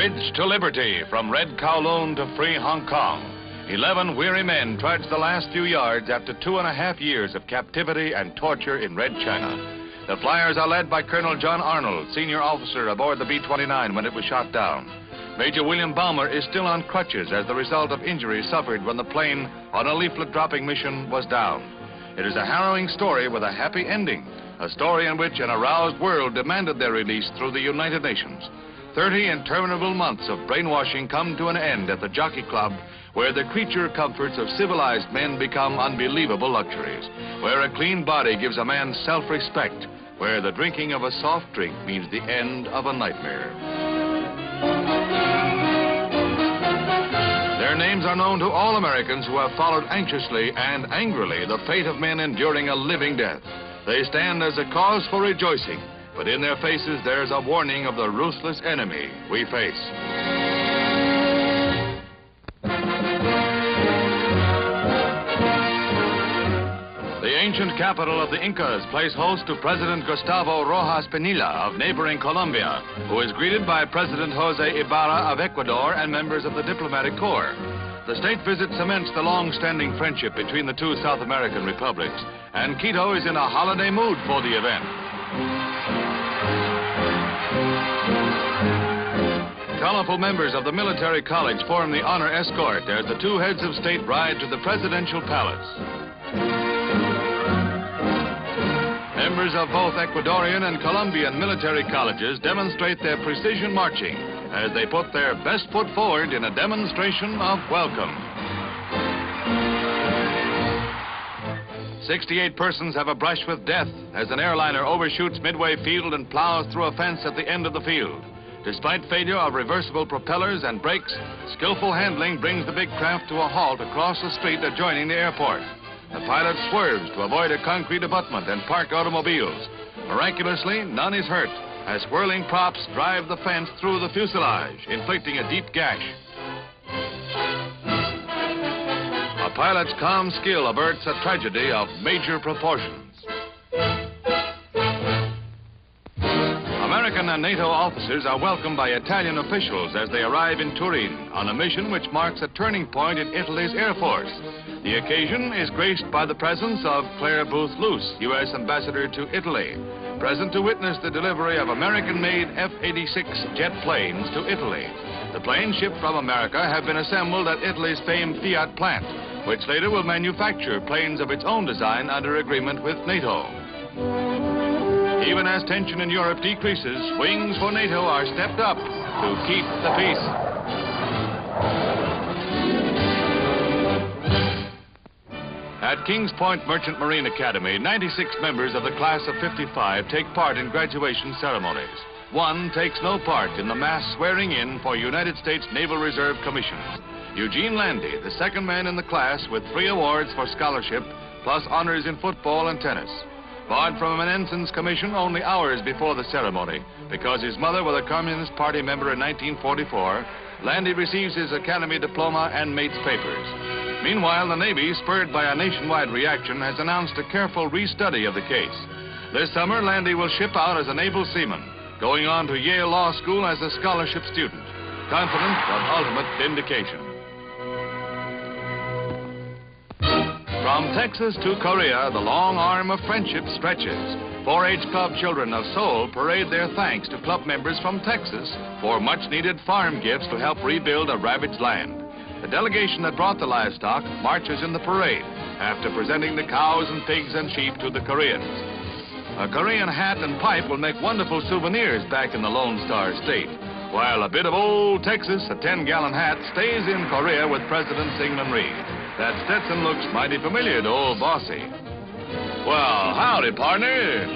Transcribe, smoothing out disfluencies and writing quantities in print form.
Bridge to liberty from Red Kowloon to free Hong Kong. 11 weary men trudged the last few yards after 2.5 years of captivity and torture in Red China. The Fliers are led by Colonel John Arnold, senior officer aboard the B-29 when it was shot down. Major William Balmer is still on crutches as the result of injuries suffered when the plane on a leaflet-dropping mission was down. It is a harrowing story with a happy ending, a story in which an aroused world demanded their release through the United Nations. 30 interminable months of brainwashing come to an end at the Jockey Club, where the creature comforts of civilized men become unbelievable luxuries, where a clean body gives a man self-respect, where the drinking of a soft drink means the end of a nightmare. Their names are known to all Americans who have followed anxiously and angrily the fate of men enduring a living death. They stand as a cause for rejoicing, but in their faces there's a warning of the ruthless enemy we face. The ancient capital of the Incas plays host to President Gustavo Rojas Pinilla of neighboring Colombia, who is greeted by President Jose Ibarra of Ecuador and members of the diplomatic corps. The state visit cements the long-standing friendship between the two South American republics, and Quito is in a holiday mood for the event. Colorful members of the military college form the honor escort as the two heads of state ride to the presidential palace. Members of both Ecuadorian and Colombian military colleges demonstrate their precision marching as they put their best foot forward in a demonstration of welcome. 68 persons have a brush with death as an airliner overshoots Midway field and plows through a fence at the end of the field. Despite failure of reversible propellers and brakes, skillful handling brings the big craft to a halt across the street adjoining the airport. The pilot swerves to avoid a concrete abutment and parked automobiles. Miraculously, none is hurt as whirling props drive the fence through the fuselage, inflicting a deep gash. A pilot's calm skill averts a tragedy of major proportions. American and NATO officers are welcomed by Italian officials as they arrive in Turin on a mission which marks a turning point in Italy's Air Force. The occasion is graced by the presence of Clare Booth Luce, U.S. Ambassador to Italy, present to witness the delivery of American-made F-86 jet planes to Italy. The planes shipped from America have been assembled at Italy's famed Fiat plant, which later will manufacture planes of its own design under agreement with NATO. Even as tension in Europe decreases, wings for NATO are stepped up to keep the peace. At Kings Point Merchant Marine Academy, 96 members of the class of '55 take part in graduation ceremonies. One takes no part in the mass swearing-in for United States Naval Reserve commissions. Eugene Landy, the second man in the class with 3 awards for scholarship, plus honors in football and tennis. Barred from an ensign's commission only hours before the ceremony, because his mother was a Communist Party member in 1944, Landy receives his academy diploma and mate's papers. Meanwhile, the Navy, spurred by a nationwide reaction, has announced a careful restudy of the case. This summer, Landy will ship out as a naval seaman, going on to Yale Law School as a scholarship student, confident of ultimate vindication. From Texas to Korea, the long arm of friendship stretches. 4-H Club children of Seoul parade their thanks to club members from Texas for much-needed farm gifts to help rebuild a ravaged land. The delegation that brought the livestock marches in the parade after presenting the cows and pigs and sheep to the Koreans. A Korean hat and pipe will make wonderful souvenirs back in the Lone Star State, while a bit of old Texas, a 10-gallon hat, stays in Korea with President Syngman Rhee. That Stetson looks mighty familiar to old Bossy. Well, howdy, partner.